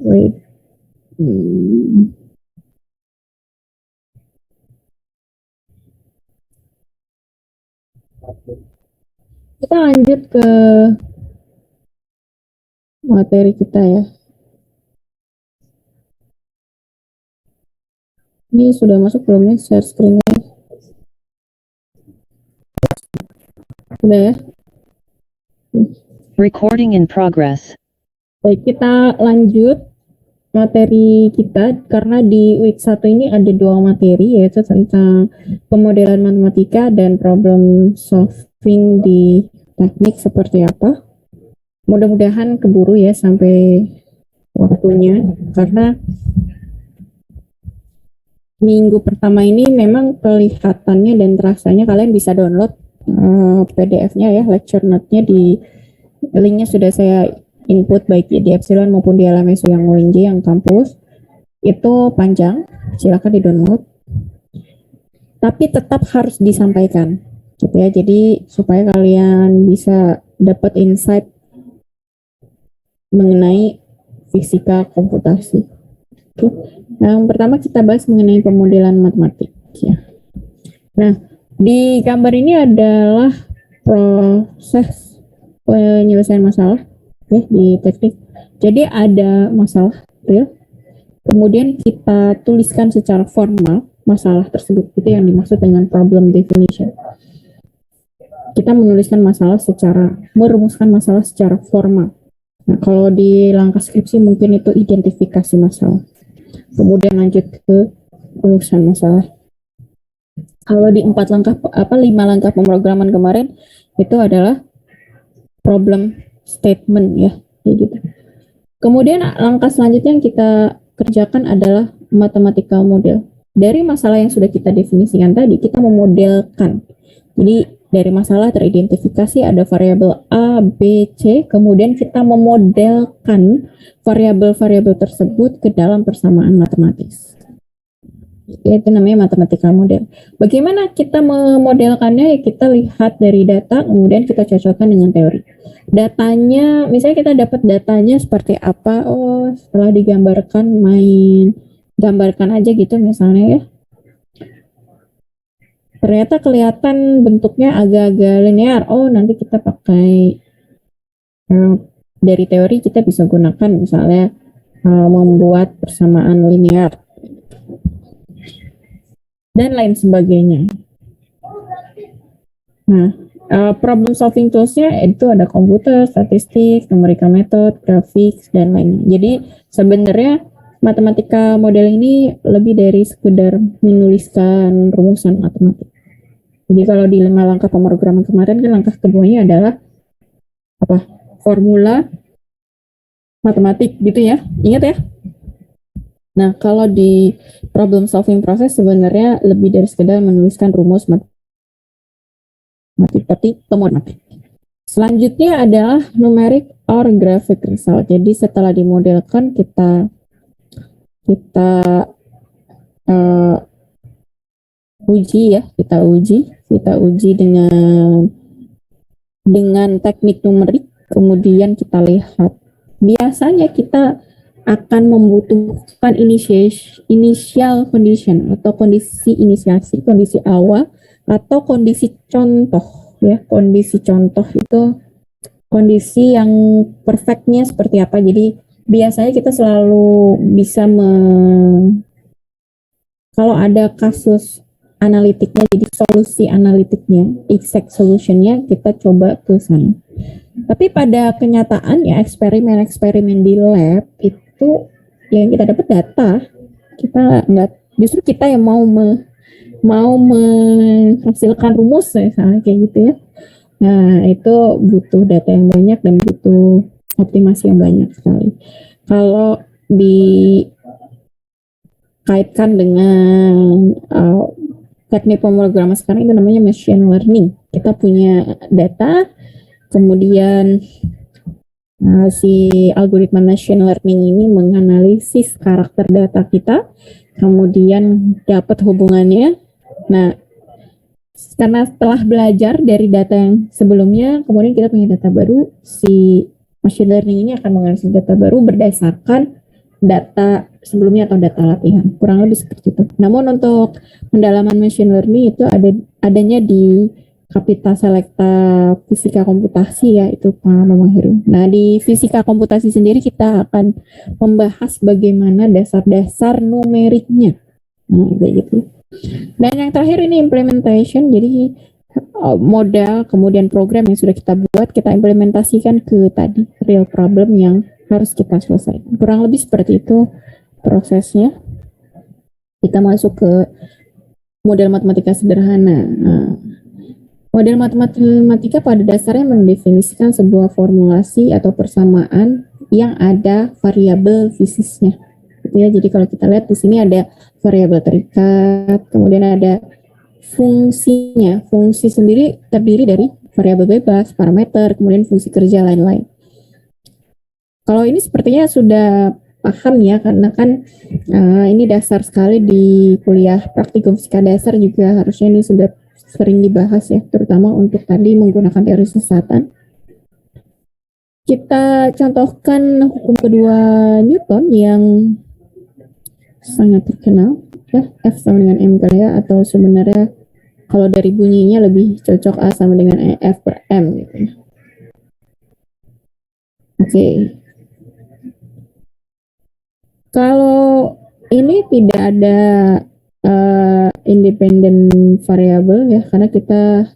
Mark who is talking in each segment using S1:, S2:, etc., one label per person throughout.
S1: wait. Kita lanjut ke materi kita ya. Ini sudah masuk belum ya share screen-nya? Sudah ya?
S2: Recording in progress.
S1: Baik, kita lanjut materi kita karena di week 1 ini ada 2 materi, yaitu tentang pemodelan matematika dan problem solving di teknik seperti apa. Mudah-mudahan keburu ya sampai waktunya, karena minggu pertama ini memang kelihatannya dan terasanya kalian bisa download PDF-nya ya, lecture note-nya di linknya sudah saya input baik di Epsilon maupun di LMS yang UNJ yang kampus. Itu panjang, silakan di-download. Tapi tetap harus disampaikan gitu ya. Jadi supaya kalian bisa dapat insight mengenai fisika komputasi. Oke. Yang pertama kita bahas mengenai pemodelan matematik ya. Nah, di gambar ini adalah proses penyelesaian masalah ya di teknik. Jadi ada masalah real, kemudian kita tuliskan secara formal masalah tersebut. Itu yang dimaksud dengan problem definition. Kita menuliskan masalah merumuskan masalah secara formal. Nah, kalau di langkah skripsi mungkin itu identifikasi masalah. Kemudian lanjut ke rumusan masalah. Kalau di 5 langkah pemrograman kemarin itu adalah problem statement ya, gitu. Kemudian langkah selanjutnya yang kita kerjakan adalah mathematical model. Dari masalah yang sudah kita definisikan tadi, kita memodelkan. Jadi dari masalah teridentifikasi ada variabel A, B, C, kemudian kita memodelkan variabel-variabel tersebut ke dalam persamaan matematis. Itu namanya mathematical model. Bagaimana kita memodelkannya? Ya kita lihat dari data, kemudian kita cocokkan dengan teori. Datanya, misalnya kita dapat datanya seperti apa, setelah digambarkan gambarkan aja gitu misalnya ya. Ternyata kelihatan bentuknya agak-agak linear. Nanti kita pakai dari teori kita bisa gunakan misalnya membuat persamaan linear dan lain sebagainya. Nah, problem solving tools-nya itu ada komputer, statistik, numerical method, graphics, dan lainnya. Jadi sebenarnya matematika model ini lebih dari sekedar menuliskan rumusan matematik. Jadi kalau di 5 langkah pemrograman kemarin kan langkah keduanya adalah formula matematik gitu ya, ingat ya. Nah, kalau di problem solving proses sebenarnya lebih dari sekedar menuliskan rumus matematik, tapi pemodelan. Selanjutnya adalah numeric or graphic result. Jadi setelah dimodelkan kita uji dengan teknik numerik, kemudian kita lihat. Biasanya kita akan membutuhkan initial condition atau kondisi inisiasi, kondisi awal atau kondisi contoh ya. Kondisi contoh itu kondisi yang perfectnya seperti apa. Jadi biasanya kita selalu bisa kalau ada kasus analitiknya, jadi solusi analitiknya, exact solutionnya kita coba ke sana. Tapi pada kenyataan ya eksperimen di lab itu yang kita dapat data, kita nggak, justru kita yang mau menghasilkan rumus misalnya kayak gitu ya. Nah itu butuh data yang banyak dan butuh optimasi yang banyak sekali. Kalau dikaitkan dengan teknik pemrograman sekarang itu namanya machine learning. Kita punya data, kemudian si algoritma machine learning ini menganalisis karakter data kita, kemudian dapat hubungannya. Nah, karena setelah belajar dari data yang sebelumnya, kemudian kita punya data baru, si machine learning ini akan menganalisis data baru berdasarkan data sebelumnya atau data latihan, kurang lebih seperti itu. Namun untuk pendalaman machine learning itu adanya di Kapita Selekta Fisika Komputasi ya, itu Pak Mamang Heru. Nah, di Fisika Komputasi sendiri kita akan membahas bagaimana dasar-dasar numeriknya. Nah, kayak gitu. Dan yang terakhir ini implementation, jadi modal kemudian program yang sudah kita buat kita implementasikan ke tadi real problem yang harus kita selesaikan. Kurang lebih seperti itu prosesnya. Kita masuk ke model matematika sederhana. Nah, model matematika pada dasarnya mendefinisikan sebuah formulasi atau persamaan yang ada variabel fisiknya. Ya, jadi kalau kita lihat di sini ada variabel terikat, kemudian ada fungsinya. Fungsi sendiri terdiri dari variabel bebas, parameter, kemudian fungsi kerja lain-lain. Kalau ini sepertinya sudah paham ya, karena kan ini dasar sekali di kuliah praktikum fisika dasar juga harusnya ini sudah sering dibahas ya, terutama untuk tadi menggunakan teori sesatan. Kita contohkan hukum kedua Newton yang sangat terkenal ya, F sama dengan M kali ya, atau sebenarnya kalau dari bunyinya lebih cocok A sama dengan F per M gitu ya. Oke. Kalau ini tidak ada independen variabel ya, karena kita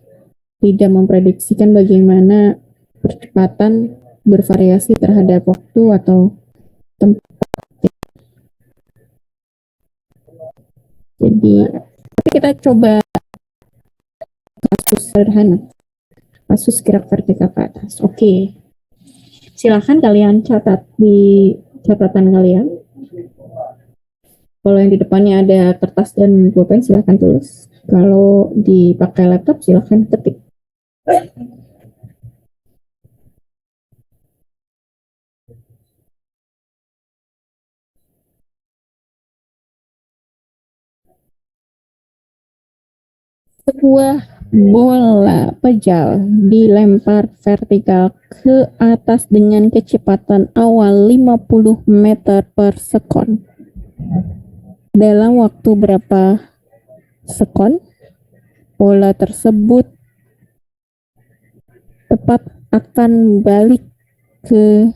S1: tidak memprediksikan bagaimana percepatan bervariasi terhadap waktu atau tempat. Jadi kita coba kasus sederhana, kasus gerak vertikal ke atas. Oke. Silahkan kalian catat di catatan kalian. Kalau yang di depannya ada kertas dan pulpen, silahkan tulis. Kalau dipakai laptop, silahkan ketik. Sebuah bola pejal dilempar vertikal ke atas dengan kecepatan awal 50 meter per sekon. Dalam waktu berapa sekon bola tersebut tepat akan balik ke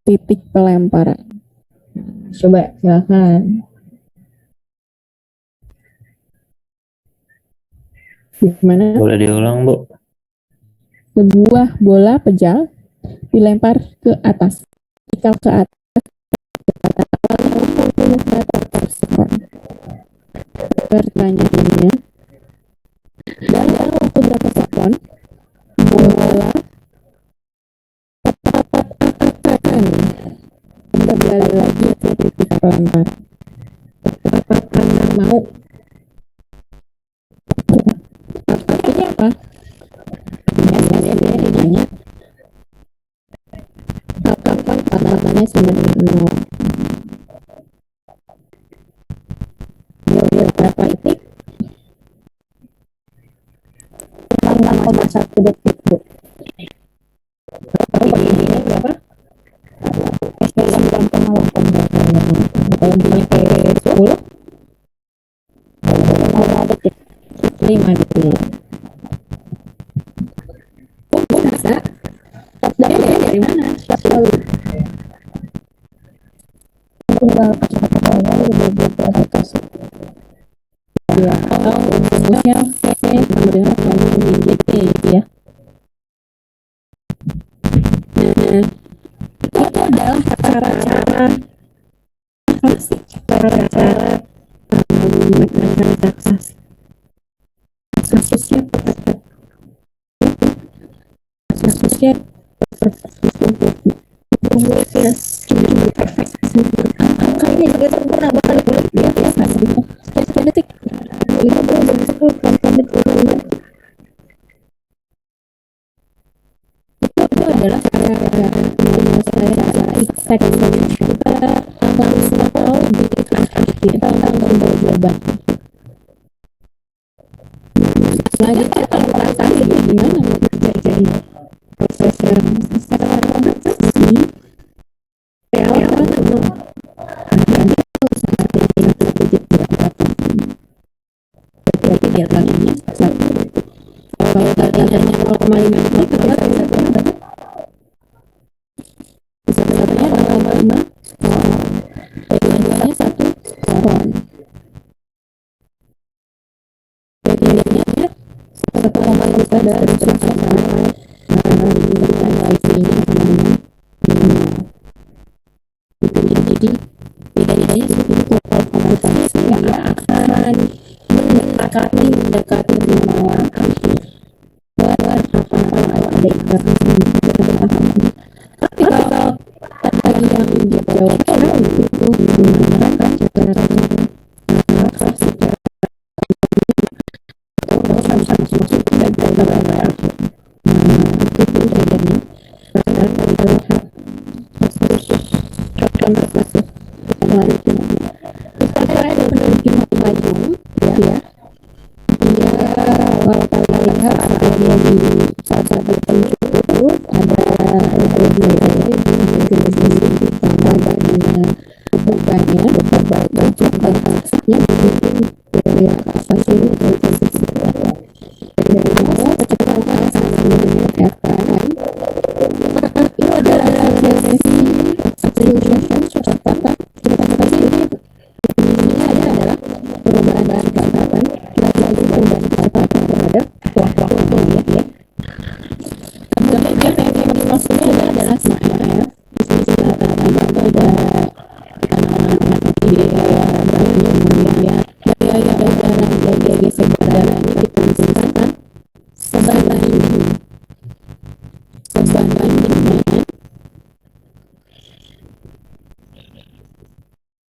S1: titik pelemparan? Coba silahkan. Gimana?
S2: Boleh diulang, Bu?
S1: Sebuah bola pejal dilempar ke atas, vertikal ke atas, 50 meter per sekon. Pertanyaannya, dalam waktu berapa sekon bola tepat akan kembali lagi ke titik pelempar? Tepat karena mau. Artinya apa? Artinya dia ditanya kapan katakannya sama dengan 0. Berapa detik? 6,1 detik, Bu. Kalau pakai ini berapa? S9,8. Kalau ini pakai 10? 5 detik. 5 detik. Oh, bisa? Dari mana? Tahu. Tinggal kecepatan dari atas. Ya, atau rumusnya V sama dengan GT ya. Nah, itu adalah cara-cara klasik, cara-cara mekanika klasik. Kasusnya angkanya juga sempurna, bahkan dia biasa gitu. 10 detik 15 dan 10 detik. Itu adalah cara menyelesaikan exact solution. Kita harus tahu kita tahu jawaban. Selanjutnya kalau transaksi gimana terjadi proses secara transaksi real nilainya 1. Kalau tadinya 0,5 detik, kita bisa berapa? Bisa berapa? 0,5 ton. Dua-duanya 1 ton. Jadinya 1,5 besar dari sama dengan wifi-nya sama dengan itu. Jadi bedanya seperti itu. Kalau komputasi dia akan mendekati semua ada internet tapi kalau tadi yang dijawabkan itu menggunakan caranya secara maksud tidak berapa itu bedanya karena kita lihat konversasi dari terus ada penerjemah maju ya dia kalau kita lihat dia di saat tertentu ada ditambah dengan bukannya bentuk transaksinya mungkin ya apa sih dari awal kecepatan sampai dengan FPI itu adalah sesi acceleration kecepatan ini adalah perubahan kecepatan dari perubahan kecepatan terhadap waktu ya. Kemudian yang dimaksudnya adalah saya di sini ada biaya dalam biaya gesekan kita misalkan sebanding dengan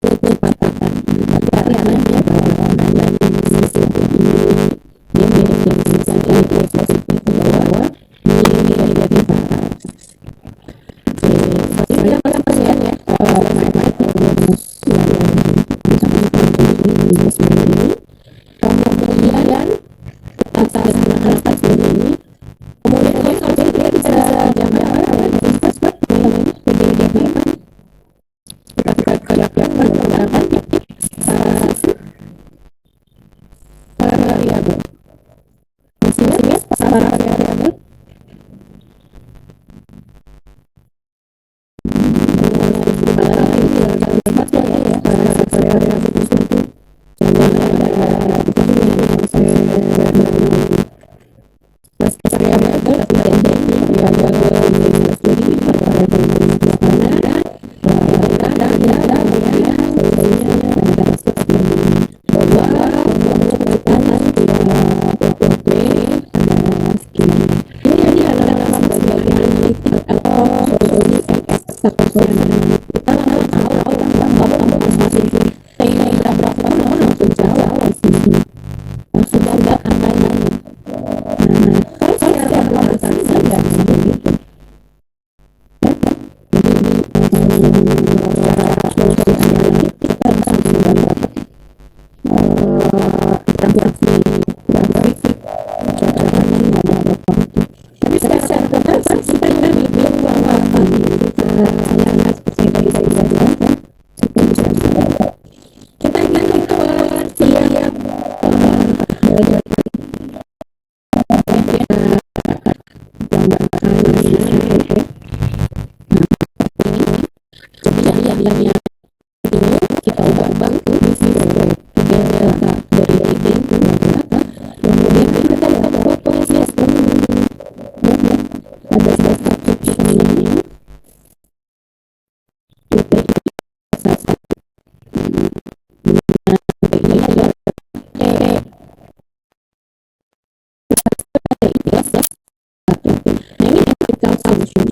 S1: kecepatan materialnya dan sisi ini dia misalkan di posisi ke bawah ini dari barat. Oke, saya akan lihat ya ini kemudian atas ini kemudian sampai dia bisa jamah kita menggunakan variabel maksudnya variabel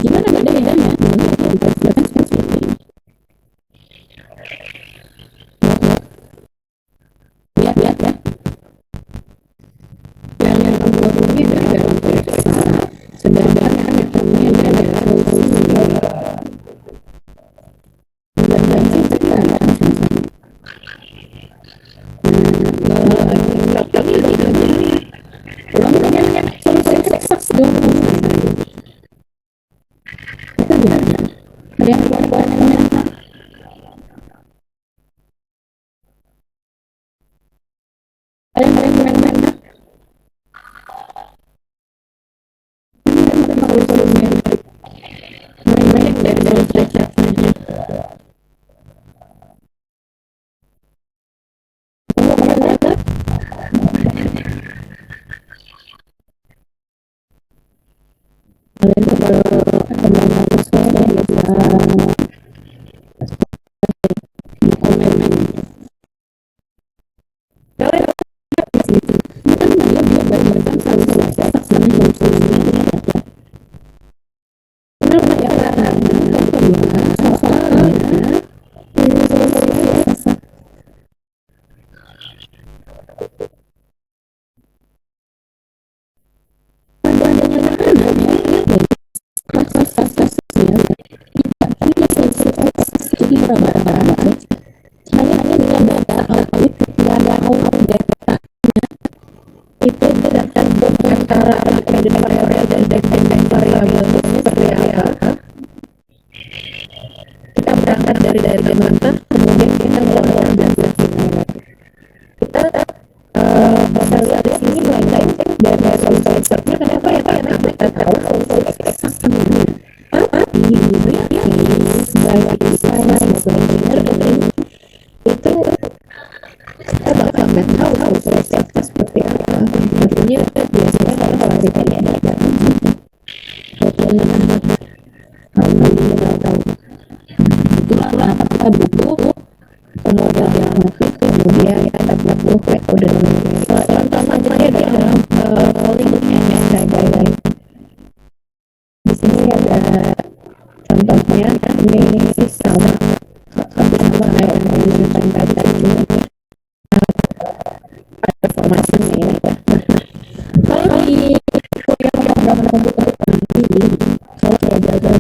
S1: gimana bedanya? perabatan hanya punya data output dan output data itu tergantung antara dependent variable dan dependent variable seperti apa. Kita berangkat dari mentah, kemudian kita melakukan organisasi. Kita bisa lihat di sini mulai dari solusi ekstraknya. Kenapa ya? Karena kita tahu solusi ekstraknya tapi baik di sana maupun engineer itu kita bakal nggak tahu solusi ekstraknya seperti apa. Artinya biasanya kalau kita lihat ada itulah kenapa kita butuh pemodal matematik, kemudian kita butuh metode contohnya adalah polling and guideline. Di sini ada contohnya, ini sama kayak yang tadi ada formasinya ya. Kalau di kuliah program komputer nanti kalau saya belajar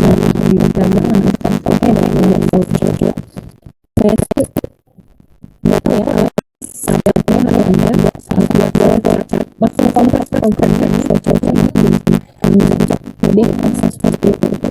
S1: dengan contohnya dengan culture saya sahabatnya hanya waktu kompleks program jadi seperti itu.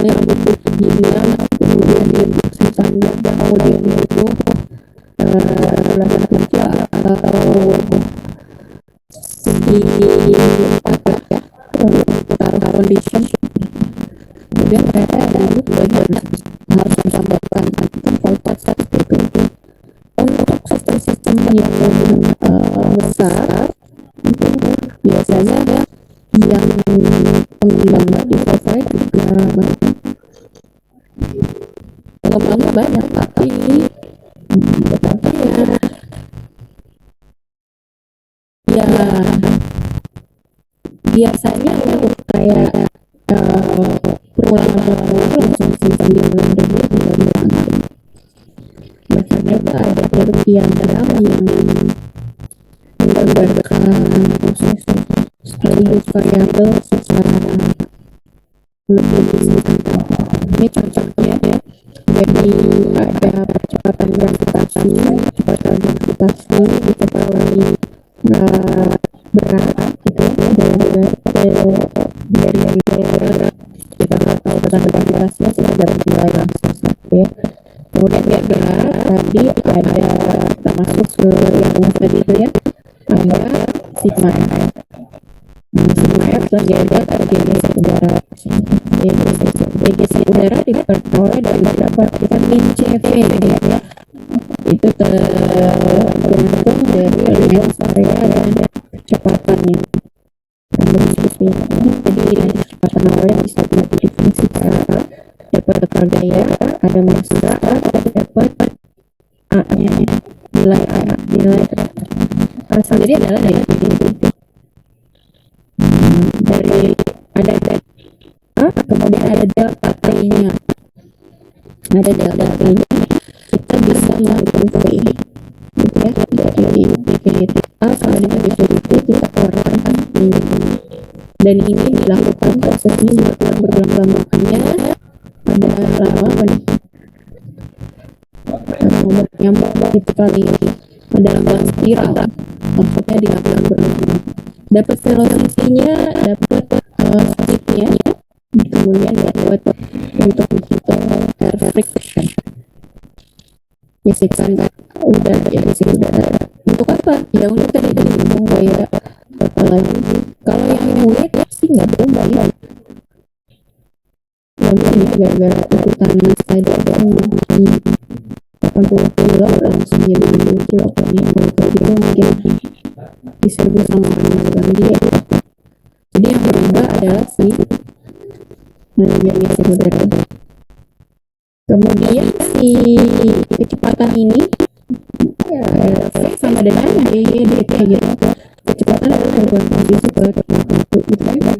S1: Yang butuh kemudian diinstruksi tanda kemudian itu lakukan kerja atau segi apa ya taruh condition, kemudian mereka dulu bagian harus menambahkan kualitas seperti itu. Untuk sistem-sistem yang besar itu biasanya yang pengembangan di provide juga pengembangnya banyak, tapi ya biasanya untuk kayak perulangan langsung simpan di Blender dia tinggal dilanjut. Biasanya ada penelitian yang menggambarkan proses sekaligus variabel secara lebih ini contohnya ya. Jadi ada percepatan gravitasi itu kalau berat gitu ya, dari kita nggak tahu tentang gravitasinya sudah bernilai langsung ya. Kemudian dia berat tadi ada kita masuk ke yang tadi itu ya, ada sigma f. Sigma f terjadi pada geometri udara. Geometri udara diperoleh dari beberapa vitamin CV ya. Itu tergantung dari luas area dan kecepatannya. Jadi kecepatan awalnya bisa didefinisikan, dapat tekanan gaya, ada massa, dapat A-nya, nilai asal jadi adalah dari ada A, kemudian ada delta T-nya. Ada delta T-nya, kita bisa menghitung V gitu ya, dari definisi A sama dengan definisi kita keluarkan pasti. Dan ini dilakukan prosesnya dilakukan berulang-ulang, makanya pada lama nyambung itu kali ini dalam spiral, maksudnya dilakukan berulang-ulang, dapat velocity-nya, dapat speed-nya, kemudian dapat untuk menghitung air friction, gesekan udara ya, gesekan udara. Untuk apa? Ya untuk tadi dihitung kayak apa lagi. Kalau yang unit sih nggak berubah ya. Ini gara-gara ikutan tadi ada 80 kilo langsung jadi 20 kilo kalau gitu mungkin diserbu sama orang dia. Jadi yang berubah adalah si jadi sekunder. Kemudian si kecepatan ini sama dengan dt gitu. Kecepatan adalah perubahan posisi pada waktu gitu kan,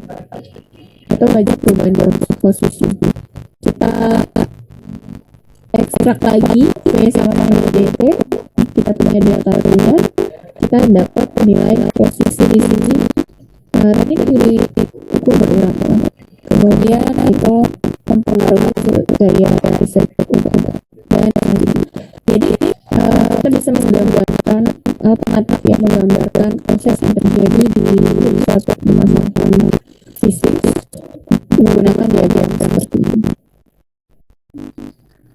S1: atau laju perubahan dalam posisi. Kita ekstrak lagi V sama dengan dt, kita punya delta t-nya, kita dapat nilai posisi di sini. Tadi diukur berulang, kemudian itu mempengaruhi gaya riset dan jadi kita bisa menggambarkan alternatif yang menggambarkan proses yang terjadi di suatu permasalahan fisik menggunakan diagram seperti ini.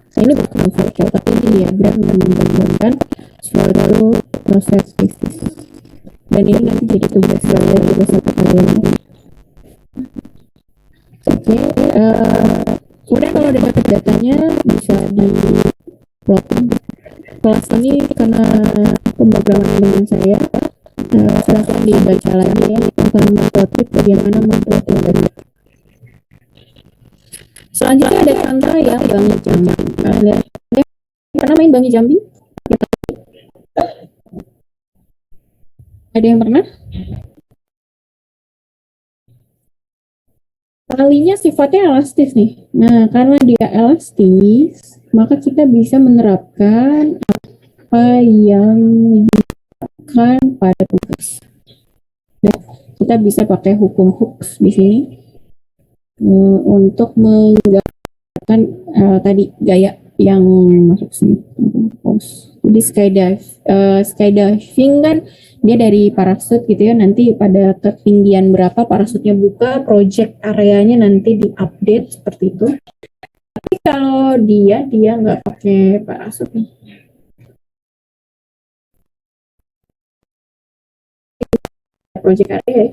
S1: Nah, ini bukan virtual, tapi ini diagram yang menggambarkan suatu proses fisik. Dan ini nanti jadi tugas kalian di satu kalian. Oke, kemudian kalau udah dapat datanya bisa di plot. Kelas ini karena pemrograman dengan saya, silahkan dibaca lagi ya tentang memplotip, bagaimana memplotip data. Selanjutnya ada contoh yang Bangi Jambi. Pernah main Bangi Jambi? Ada yang pernah? Talinya sifatnya elastis nih. Nah, karena dia elastis, maka kita bisa menerapkan apa yang dilakukan pada tugas. Nah, kita bisa pakai hukum Hooke di sini untuk menggambarkan tadi gaya yang masuk sini. Jadi skydiving kan dia dari parasut gitu ya, nanti pada ketinggian berapa parasutnya buka, project areanya nanti diupdate seperti itu. Tapi kalau dia nggak pakai parasut nih. Project area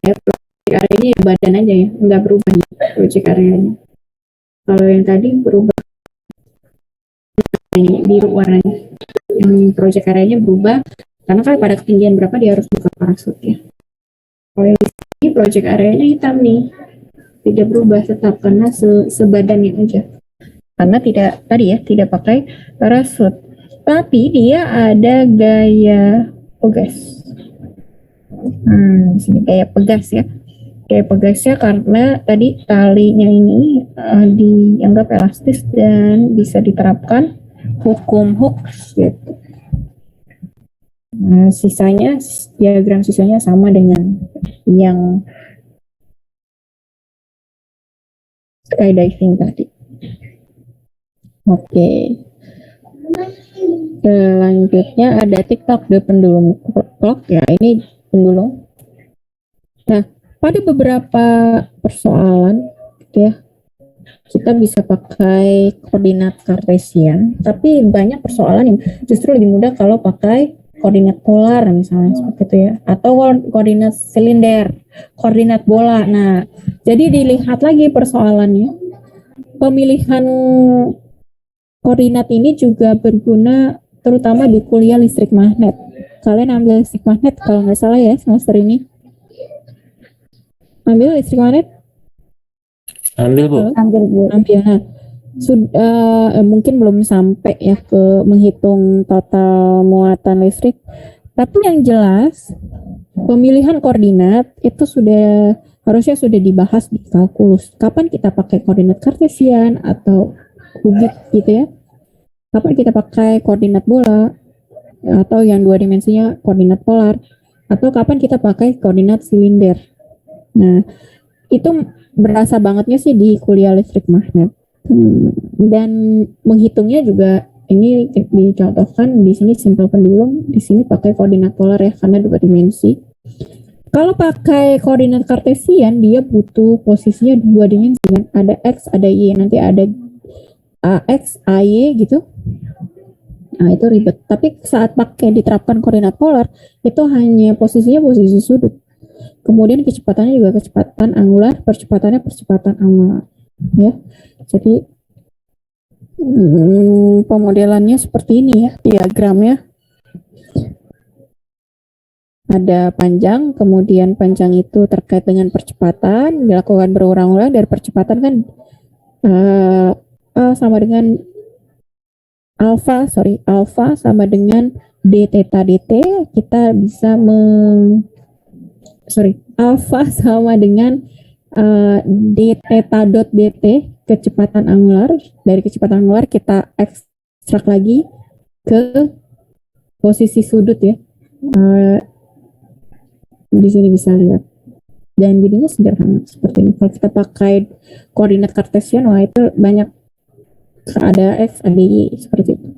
S1: project areanya ya badan aja ya, nggak berubah ya project areanya. Kalau yang tadi berubah, ini biru warnanya. Yang project areanya berubah karena kan pada ketinggian berapa dia harus buka parasut ya. Kalau yang ini project areanya hitam nih, tidak berubah tetap karena sebadannya aja, karena tidak pakai parasut. Tapi dia ada gaya pegas. Di sini gaya pegas ya. Gaya pegasnya karena tadi talinya ini dianggap elastis dan bisa diterapkan hukum Hooke gitu. Nah, diagram sisanya sama dengan yang skydiving tadi. Oke. Selanjutnya ada TikTok, the pendulum clock ya, ini pendulum. Nah, pada beberapa persoalan ya kita bisa pakai koordinat kartesian, tapi banyak persoalan yang justru lebih mudah kalau pakai koordinat polar misalnya seperti itu ya, atau koordinat silinder, koordinat bola. Nah, jadi dilihat lagi persoalannya. Pemilihan koordinat ini juga berguna terutama di kuliah listrik magnet. Kalian ambil listrik magnet kalau nggak salah ya semester ini. Ambil listrik magnet?
S2: Ambil Bu.
S1: Ambil. Nah, mungkin belum sampai ya ke menghitung total muatan listrik. Tapi yang jelas pemilihan koordinat itu harusnya sudah dibahas di kalkulus. Kapan kita pakai koordinat kartesian atau kubik gitu ya? Kapan kita pakai koordinat bola atau yang dua dimensinya koordinat polar, atau kapan kita pakai koordinat silinder. Nah, itu berasa bangetnya sih di kuliah listrik magnet. Dan menghitungnya juga ini dicontohkan di sini simple pendulum, di sini pakai koordinat polar ya karena dua dimensi. Kalau pakai koordinat kartesian dia butuh posisinya dua dimensi kan, ada x, ada y, nanti ada ax, ay gitu. Nah, itu ribet. Tapi saat diterapkan koordinat polar itu hanya posisinya posisi sudut. Kemudian kecepatannya juga kecepatan angular, percepatannya percepatan angular. Ya, jadi pemodelannya seperti ini ya diagramnya. ada panjang, kemudian panjang itu terkait dengan percepatan, dilakukan berulang-ulang. Dari percepatan kan A sama dengan alfa sama dengan d theta dt. Kita bisa alfa sama dengan d theta dot dt, kecepatan angular. Dari kecepatan angular kita ekstrak lagi ke posisi sudut ya. Di sini bisa lihat. Dan jadinya sederhana seperti ini. Kalau kita pakai koordinat kartesian, wah itu banyak, ada X, ada Y, seperti itu.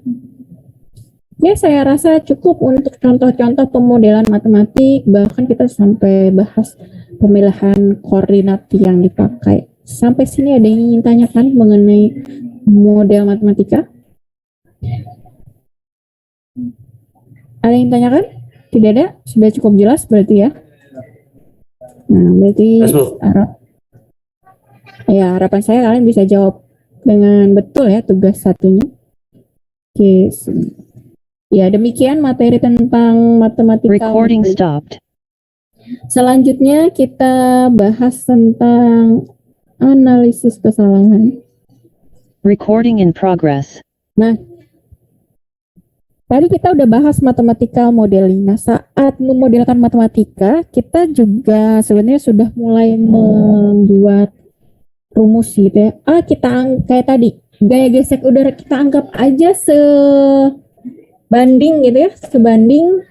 S1: Ya, saya rasa cukup untuk contoh-contoh pemodelan matematik, bahkan kita sampai bahas pemilahan koordinat yang dipakai. Sampai sini ada yang ingin tanyakan mengenai model matematika? Ada yang tanyakan? Tidak ada? Sudah cukup jelas berarti ya? Nah, berarti harapan saya kalian bisa jawab dengan betul ya tugas satunya. Oke. Ya, demikian materi tentang matematika.
S3: Recording stopped.
S1: Selanjutnya kita bahas tentang analisis kesalahan.
S3: Recording in progress.
S1: Nah, tadi kita udah bahas matematika modeling. Nah, saat memodelkan matematika, kita juga sebenarnya sudah mulai membuat rumus gitu ya. Kita kayak tadi, gaya gesek udara kita anggap aja sebanding gitu ya, sebanding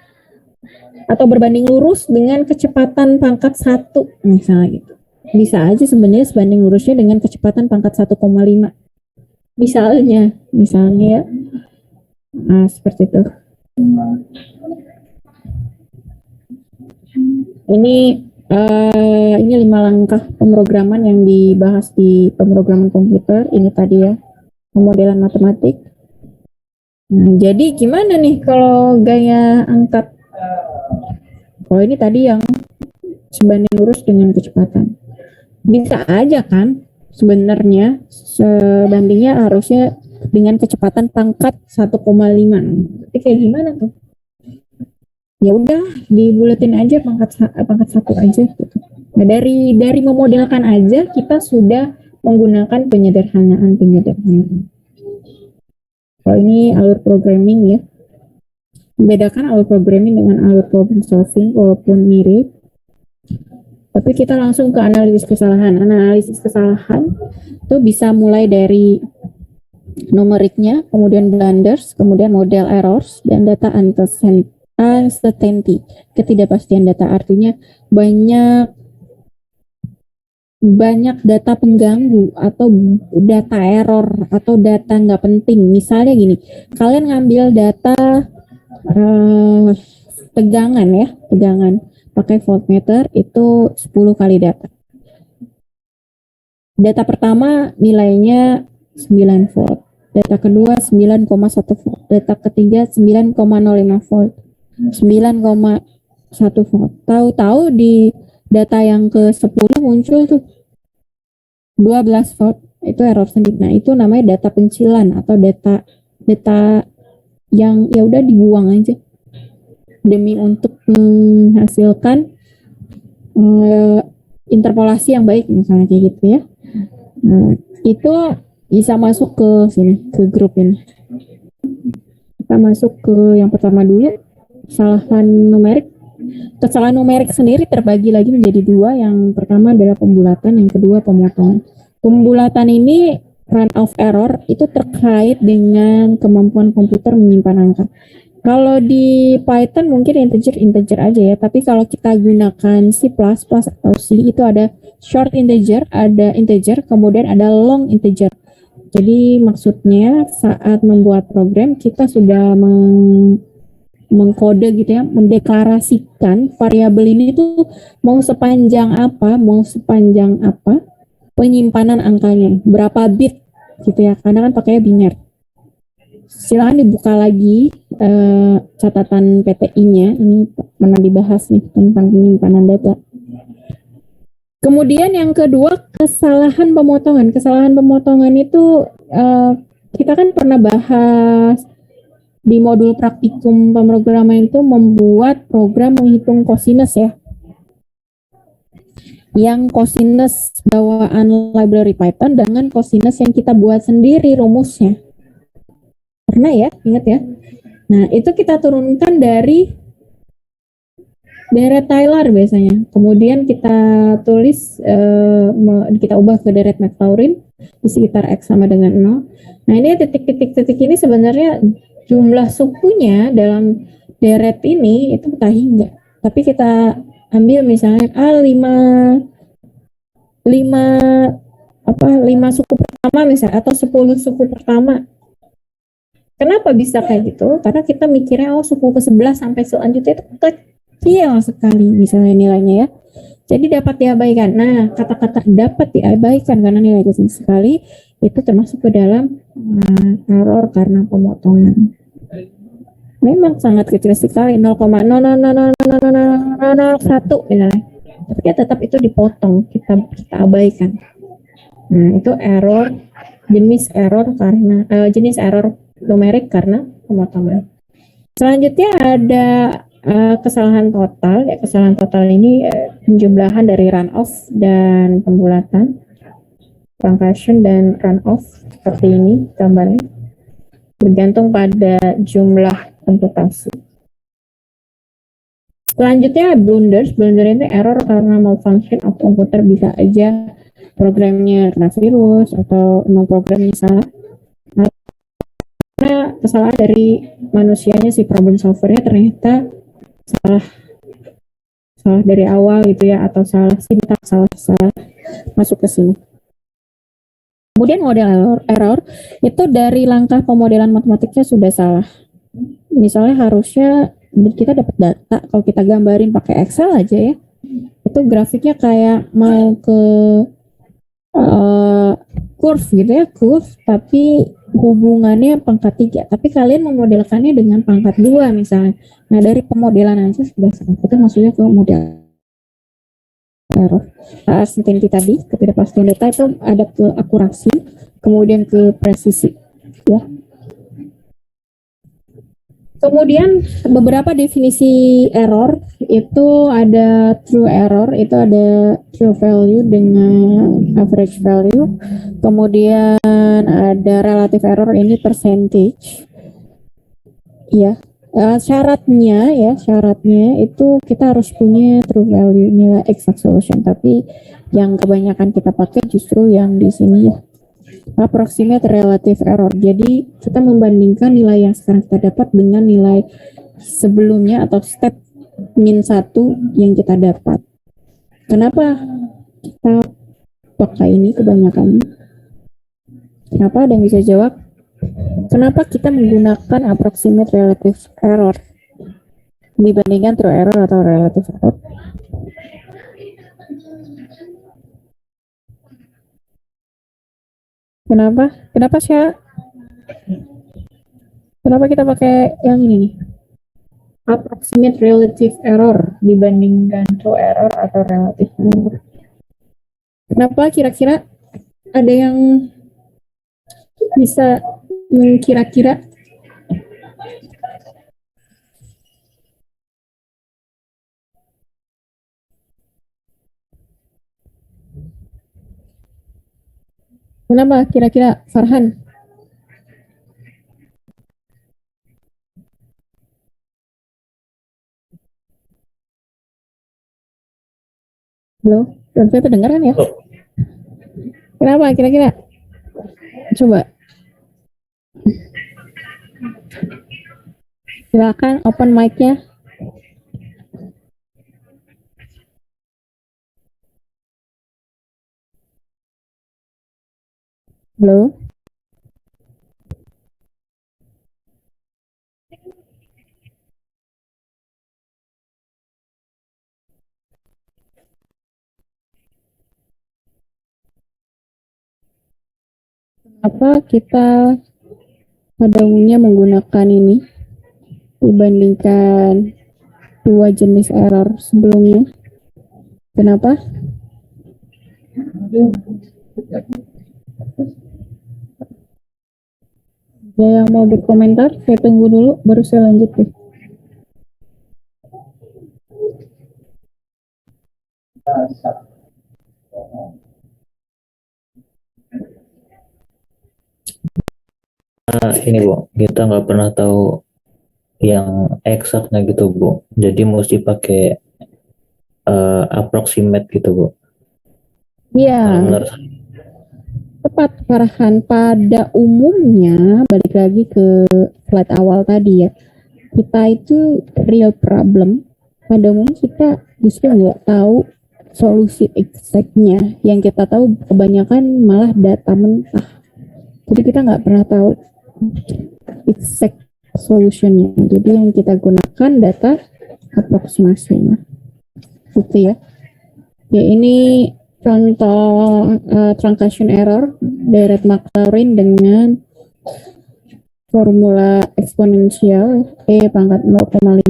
S1: atau berbanding lurus dengan kecepatan pangkat 1 misalnya gitu. Bisa aja sebenarnya sebanding lurusnya dengan kecepatan pangkat 1,5. Misalnya ya. Nah, seperti itu. Ini 5 langkah pemrograman yang dibahas di pemrograman komputer. Ini tadi ya, pemodelan matematik. Nah, jadi gimana nih kalau gaya angkat? Oh, ini tadi yang sebanding lurus dengan kecepatan. Bisa aja kan sebenarnya sebandingnya harusnya dengan kecepatan pangkat 1,5. Tapi kayak gimana tuh? Ya udah dibulatin aja pangkat 1 aja gitu. Nah, dari memodelkan aja kita sudah menggunakan penyederhanaan. Kalau ini alur programming ya. Membedakan alur programming dengan alur problem solving walaupun mirip. Tapi kita langsung ke analisis kesalahan. Analisis kesalahan itu bisa mulai dari numeriknya, kemudian blunders, kemudian model errors, dan data uncertainty, ketidakpastian data. Artinya banyak data pengganggu atau data error atau data nggak penting. Misalnya gini, kalian ngambil data tegangan pakai voltmeter itu 10 kali data. Data pertama nilainya 9 volt. Data kedua 9,1 volt. Data ketiga 9,05 volt. 9,1 volt. Tahu-tahu di data yang ke-10 muncul tuh 12 volt. Itu error sendiri. Nah, itu namanya data pencilan atau data yang ya udah dibuang aja demi untuk menghasilkan interpolasi yang baik misalnya kayak gitu ya. Nah, itu bisa masuk ke sini, ke grup ini. Kita masuk ke yang pertama dulu, kesalahan numerik. Kesalahan numerik sendiri terbagi lagi menjadi 2. Yang pertama adalah pembulatan, yang kedua pemotongan. Pembulatan ini run of error itu terkait dengan kemampuan komputer menyimpan angka. Kalau di Python mungkin integer aja ya, tapi kalau kita gunakan C++ atau C itu ada short integer, ada integer, kemudian ada long integer. Jadi maksudnya saat membuat program kita sudah mengkode gitu ya, mendeklarasikan variabel ini tuh mau sepanjang apa penyimpanan angkanya, berapa bit gitu ya, karena kan pakainya biner. Silakan dibuka lagi catatan PTI-nya, ini pernah dibahas nih tentang penyimpanan data. Kemudian yang kedua, kesalahan pemotongan. Kesalahan pemotongan itu kita kan pernah bahas di modul praktikum pemrograman itu membuat program menghitung cosinus ya. Yang cosinus bawaan library Python dengan cosinus yang kita buat sendiri rumusnya. Pernah ya? Ingat ya? Nah, itu kita turunkan dari deret Taylor biasanya. Kemudian kita tulis, kita ubah ke deret Maclaurin di sekitar X sama dengan 0. Nah, ini titik-titik ini sebenarnya jumlah sukunya dalam deret ini itu petahi enggak. Tapi kita ambil misalnya 5 suku pertama misalnya, atau 10 suku pertama. Kenapa bisa kayak gitu? Karena kita mikirnya suku ke-11 sampai selanjutnya itu kecil sekali misalnya nilainya ya. Jadi dapat diabaikan. Nah, kata-kata dapat diabaikan karena nilai kecil sekali itu termasuk ke dalam error karena pemotongan. Memang sangat kecil sekali, 0,0000001 misalnya. Tapi tetap itu dipotong, kita abaikan. Nah, itu jenis error numerik karena pemotongan. Selanjutnya ada kesalahan total. Ya, kesalahan total ini penjumlahan dari runoff dan pembulatan, truncation dan runoff seperti ini gambarnya, bergantung pada jumlah komputasi. Selanjutnya blunder itu error karena malfunction of komputer, bisa aja programnya kena virus atau memang programnya salah. Karena kesalahan dari manusianya, si problem solvernya ternyata salah dari awal gitu ya, atau salah sintaks, salah masuk ke sini. Kemudian model error itu dari langkah pemodelan matematiknya sudah salah. Misalnya harusnya kita dapat data, kalau kita gambarin pakai Excel aja ya, itu grafiknya kayak mau ke curve gitu ya, tapi hubungannya pangkat 3, tapi kalian memodelkannya dengan pangkat 2 misalnya. Nah, dari pemodelan aja sudah salah. Itu maksudnya ke model error. Uncertainty tadi, ketidakpastian data itu ada ke akurasi, kemudian ke presisi ya. Kemudian beberapa definisi error itu ada true error, itu ada true value dengan average value. Kemudian ada relative error, ini percentage. Ya, syaratnya itu kita harus punya true value, nilai exact solution. Tapi yang kebanyakan kita pakai justru yang di sini ya, approximate relative error. Jadi kita membandingkan nilai yang sekarang kita dapat dengan nilai sebelumnya atau step min 1 yang kita dapat. Kenapa kita pakai ini kebanyakan? Kenapa? Ada yang bisa jawab? Kenapa kita menggunakan approximate relative error dibandingkan true error atau relative error? Kenapa sih? Kenapa kita pakai yang ini nih? Approximate relative error dibandingkan true error atau relative error. Kenapa kira-kira? Ada yang bisa mengkira-kira? Kenapa kira-kira, Farhan? Halo, saya terdengar kan ya? Kenapa kira-kira? Coba. Silakan open mic-nya. Halo. Apa kita pada umumnya menggunakan ini dibandingkan dua jenis error sebelumnya? Kenapa? Ada yang mau berkomentar? Saya tunggu dulu, baru saya lanjut deh.
S2: Ini Bu, kita nggak pernah tahu yang eksaknya gitu Bu. Jadi mesti pakai approximate gitu Bu.
S1: Iya,
S2: Kalau menurut saya,
S1: tepat Farhan. Pada umumnya, balik lagi ke slide awal tadi ya, kita itu real problem. Pada umumnya kita justru nggak tahu solusi exactnya. Yang kita tahu kebanyakan malah data mentah. Jadi kita nggak pernah tahu exact solutionnya. Jadi yang kita gunakan data aproksimasinya. Gitu ya. Ya ini contoh truncation error dari Maclaurin dengan formula eksponensial E pangkat 0,5.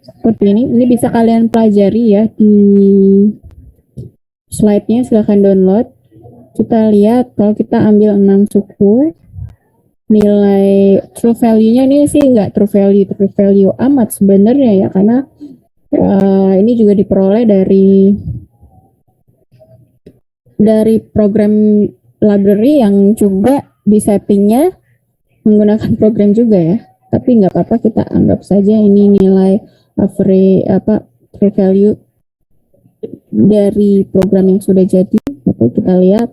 S1: Seperti ini. Ini bisa kalian pelajari ya di slide-nya, silahkan download. Kita lihat kalau kita ambil 6 suku, nilai true value-nya ini sih nggak true value amat sebenarnya ya, karena ini juga diperoleh dari program library yang juga disettingnya menggunakan program juga ya. Tapi nggak apa-apa, kita anggap saja ini nilai average true value dari program yang sudah jadi. Lalu kita lihat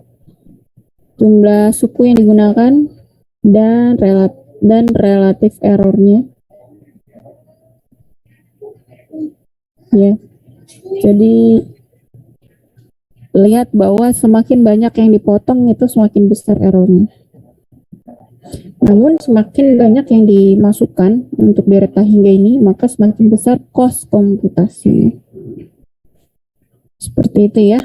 S1: jumlah suku yang digunakan dan relatif errornya. Ya. Jadi lihat bahwa semakin banyak yang dipotong itu semakin besar errornya. Namun semakin banyak yang dimasukkan untuk delta hingga ini, maka semakin besar cost komputasinya. Seperti itu ya.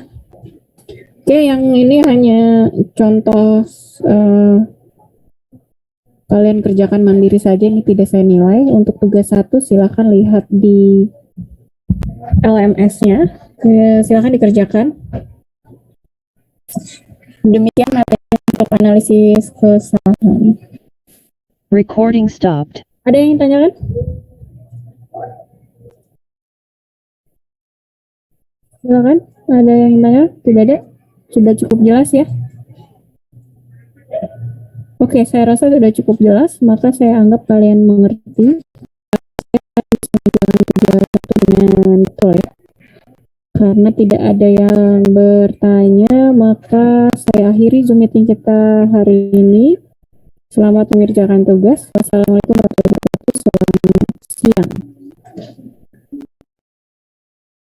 S1: Oke, yang ini hanya contoh kalian kerjakan mandiri saja, ini tidak saya nilai. Untuk tugas 1 silakan lihat di LMS-nya, silakan dikerjakan. Demikian materi untuk analisis kesalahan.
S3: Recording stopped.
S1: Ada yang tanyakan? Silakan. Ada yang tanya? Tidak ada? Sudah cukup jelas ya? Oke, saya rasa sudah cukup jelas, maka saya anggap kalian mengerti. Dengan betul ya. Karena tidak ada yang bertanya, maka saya akhiri Zoom meeting kita hari ini. Selamat mengerjakan tugas. Wassalamualaikum warahmatullahi wabarakatuh. Selamat siang.